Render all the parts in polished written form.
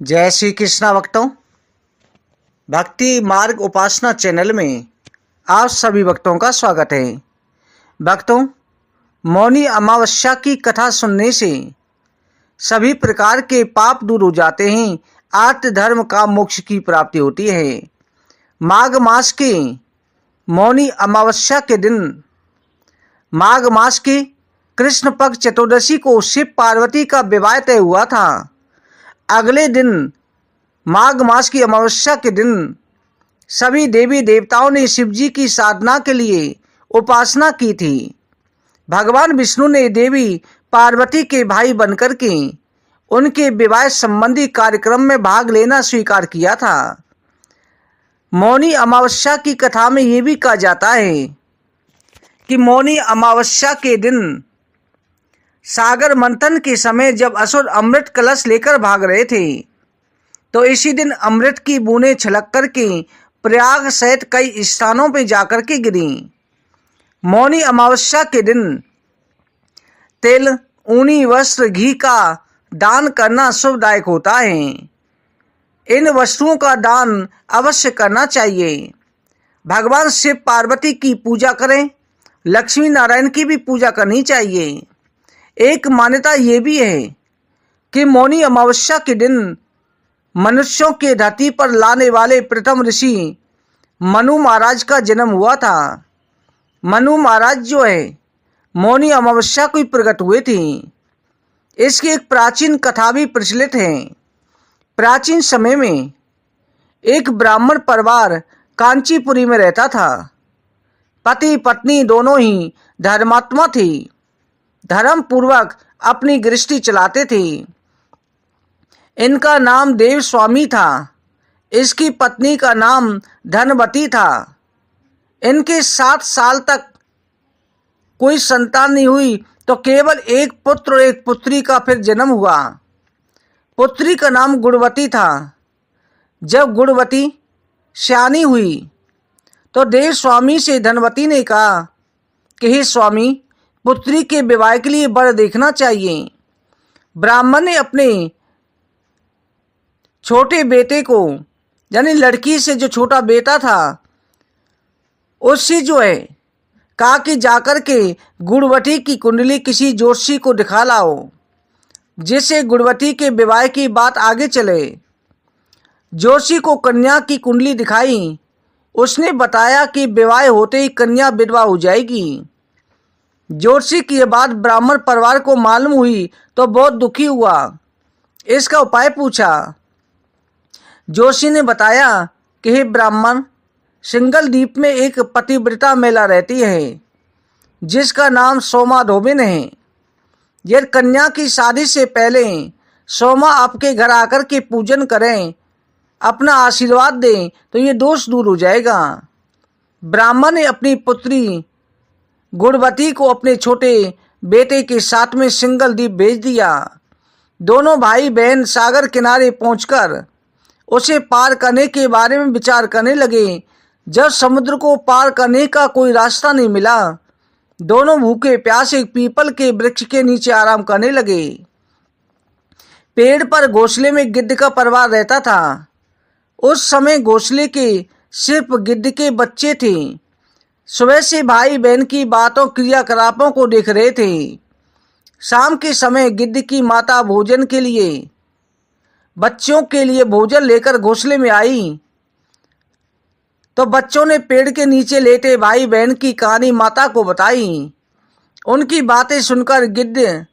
जय श्री कृष्णा भक्तों। भक्ति मार्ग उपासना चैनल में आप सभी भक्तों का स्वागत है। भक्तों, मौनी अमावस्या की कथा सुनने से सभी प्रकार के पाप दूर हो जाते हैं, आर्त धर्म का मोक्ष की प्राप्ति होती है। माघ मास के मौनी अमावस्या के दिन माघ मास की कृष्ण पक्ष चतुर्दशी को शिव पार्वती का विवाह तय हुआ था। अगले दिन माघ मास की अमावस्या के दिन सभी देवी देवताओं ने शिव जी की साधना के लिए उपासना की थी। भगवान विष्णु ने देवी पार्वती के भाई बनकर के उनके विवाह संबंधी कार्यक्रम में भाग लेना स्वीकार किया था। मौनी अमावस्या की कथा में ये भी कहा जाता है कि मौनी अमावस्या के दिन सागर मंथन के समय जब असुर अमृत कलश लेकर भाग रहे थे, तो इसी दिन अमृत की बूंदें छलक कर के प्रयाग सहित कई स्थानों पर जाकर के गिरी। मौनी अमावस्या के दिन तिल, ऊनी वस्त्र, घी का दान करना शुभदायक होता है। इन वस्तुओं का दान अवश्य करना चाहिए। भगवान शिव पार्वती की पूजा करें, लक्ष्मी नारायण की भी पूजा करनी चाहिए। एक मान्यता ये भी है कि मौनी अमावस्या के दिन मनुष्यों के धरती पर लाने वाले प्रथम ऋषि मनु महाराज का जन्म हुआ था। मनु महाराज जो है मौनी अमावस्या को ही प्रकट हुए थे। इसकी एक प्राचीन कथा भी प्रचलित है। प्राचीन समय में एक ब्राह्मण परिवार कांचीपुरी में रहता था। पति पत्नी दोनों ही धर्मात्मा थे, धर्म पूर्वक अपनी गृहस्थी चलाते थे। इनका नाम देव स्वामी था, इसकी पत्नी का नाम धनवती था। इनके 7 साल तक कोई संतान नहीं हुई, तो केवल एक पुत्र और एक पुत्री का फिर जन्म हुआ। पुत्री का नाम गुणवती था। जब गुणवती सयानी हुई तो देव स्वामी से धनवती ने कहा कि हे स्वामी, पुत्री के विवाह के लिए वर देखना चाहिए। ब्राह्मण ने अपने छोटे बेटे को, यानी लड़की से जो छोटा बेटा था, उससे जो है कहा कि जाकर के गुणवती की कुंडली किसी ज्योतिषी को दिखा लाओ, जिससे गुणवती के विवाह की बात आगे चले। ज्योतिषी को कन्या की कुंडली दिखाई। उसने बताया कि विवाह होते ही कन्या विधवा हो जाएगी। ज्योतिषी की यह बात ब्राह्मण परिवार को मालूम हुई तो बहुत दुखी हुआ। इसका उपाय पूछा। ज्योतिषी ने बताया कि हे ब्राह्मण, सिंगल द्वीप में एक पतिव्रता महिला रहती है जिसका नाम सोमा धोबिन है। यदि कन्या की शादी से पहले सोमा आपके घर आकर के पूजन करें, अपना आशीर्वाद दें, तो ये दोष दूर हो जाएगा। ब्राह्मण ने अपनी पुत्री गुणवती को अपने छोटे बेटे के साथ में सिंगल द्वीप भेज दिया। दोनों भाई बहन सागर किनारे पहुंचकर उसे पार करने के बारे में विचार करने लगे। जब समुद्र को पार करने का कोई रास्ता नहीं मिला, दोनों भूखे प्यासे पीपल के वृक्ष के नीचे आराम करने लगे। पेड़ पर घोंसले में गिद्ध का परिवार रहता था। उस समय घोंसले के सिर्फ गिद्ध के बच्चे थे। सुबह से भाई बहन की बातों क्रियाकलापों को देख रहे थे। शाम के समय गिद्ध की माता भोजन के लिए, बच्चों के लिए भोजन लेकर घोंसले में आई, तो बच्चों ने पेड़ के नीचे लेटे भाई बहन की कहानी माता को बताई। उनकी बातें सुनकर गिद्ध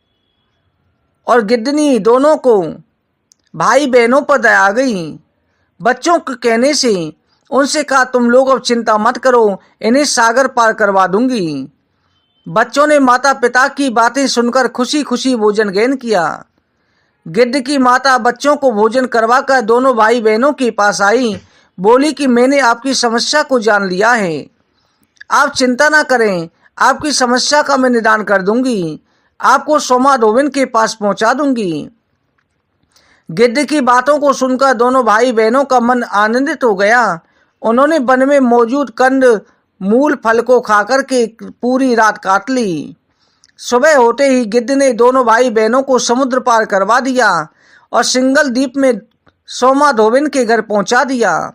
और गिद्धनी दोनों को भाई बहनों पर दया आ गई। बच्चों के कहने से उनसे कहा, तुम लोग अब चिंता मत करो, इन्हें सागर पार करवा दूंगी। बच्चों ने माता पिता की बातें सुनकर खुशी खुशी भोजन ग्रहण किया। गिद्ध की माता बच्चों को भोजन करवाकर दोनों भाई बहनों के पास आई। बोली कि मैंने आपकी समस्या को जान लिया है, आप चिंता ना करें, आपकी समस्या का मैं निदान कर दूंगी, आपको सोमा धोबिन के पास पहुंचा दूंगी। गिद्ध की बातों को सुनकर दोनों भाई बहनों का मन आनंदित हो गया। उन्होंने वन में मौजूद कंद मूल फल को खाकर के पूरी रात काट ली। सुबह होते ही गिद्ध ने दोनों भाई बहनों को समुद्र पार करवा दिया और सिंगल द्वीप में सोमा धोबिन के घर पहुंचा दिया।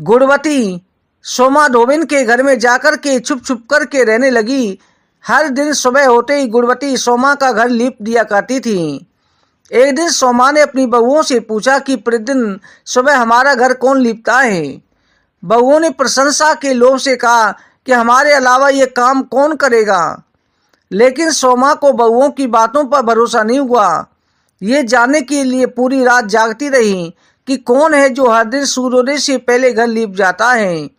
गुणवती सोमा धोबिन के घर में जाकर के छुप छुप कर के रहने लगी। हर दिन सुबह होते ही गुणवती सोमा का घर लीप दिया करती थी। एक दिन सोमा ने अपनी बहुओं से पूछा कि प्रतिदिन सुबह हमारा घर कौन लीपता है। बहुओं ने प्रशंसा के लोभ से कहा कि हमारे अलावा ये काम कौन करेगा। लेकिन सोमा को बहुओं की बातों पर भरोसा नहीं हुआ। ये जानने के लिए पूरी रात जागती रही कि कौन है जो हर दिन सूर्योदय से पहले घर लीप जाता है।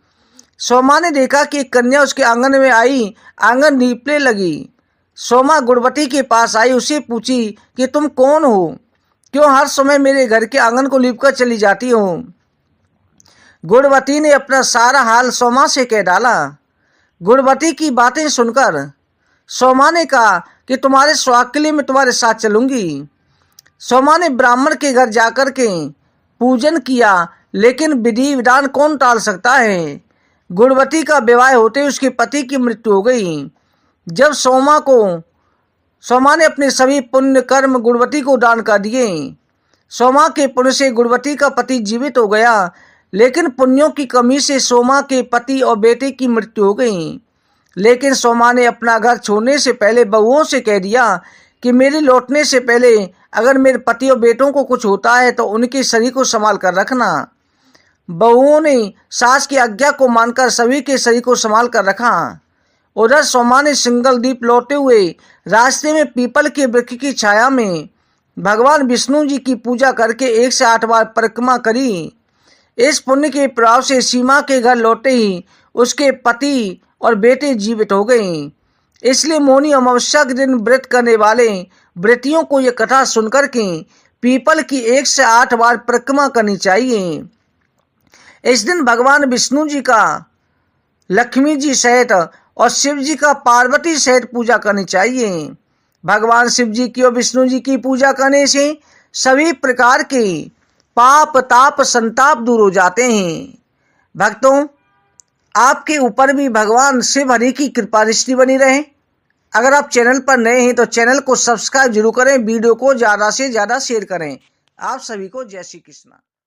सोमा ने देखा कि एक कन्या उसके आंगन में आई, आंगन लीपने लगी। सोमा गुणवती के पास आई, उससे पूछी कि तुम कौन हो, क्यों हर समय मेरे घर के आंगन को लीपकर चली जाती हो। गुणवती ने अपना सारा हाल सोमा से कह डाला। गुणवती की बातें सुनकर सोमा ने कहा कि तुम्हारे सुहाग के लिए मैं तुम्हारे साथ चलूंगी। सोमा ने ब्राह्मण के घर जाकर के पूजन किया, लेकिन विधि विधान कौन टाल सकता है। गुणवती का विवाह होते ही उसके पति की मृत्यु हो गई। जब सोमा ने अपने सभी पुण्य कर्म गुणवती को दान कर दिए। सोमा के पुण्य से गुणवती का पति जीवित हो गया, लेकिन पुण्यों की कमी से सोमा के पति और बेटे की मृत्यु हो गई। लेकिन सोमा ने अपना घर छोड़ने से पहले बहुओं से कह दिया कि मेरे लौटने से पहले अगर मेरे पति और बेटों को कुछ होता है तो उनके शरीर को संभाल कर रखना। बहुओं ने सास की आज्ञा को मानकर सभी के शरीर को संभाल कर रखा। उधर सोमा ने सिंगल दीप लौटे हुए रास्ते में पीपल के वृक्ष की छाया में भगवान विष्णु जी की पूजा करके 108 बार परिक्रमा करी। इस पुण्य के प्रभाव से सीमा के घर लौटे ही उसके पति और बेटे जीवित हो गए। इसलिए मौनी अमावस्या के दिन व्रत करने वाले व्रतियों को यह कथा सुनकर के पीपल की 108 बार परिक्रमा करनी चाहिए। इस दिन भगवान विष्णु जी का लक्ष्मी जी सहित और शिव जी का पार्वती सहित पूजा करनी चाहिए। भगवान शिव जी की और विष्णु जी की पूजा करने से सभी प्रकार के पाप ताप संताप दूर हो जाते हैं। भक्तों, आपके ऊपर भी भगवान शिव हरि की कृपा दृष्टि बनी रहे। अगर आप चैनल पर नए हैं तो चैनल को सब्सक्राइब जरूर करें, वीडियो को ज़्यादा से ज़्यादा शेयर करें। आप सभी को जय श्री कृष्ण।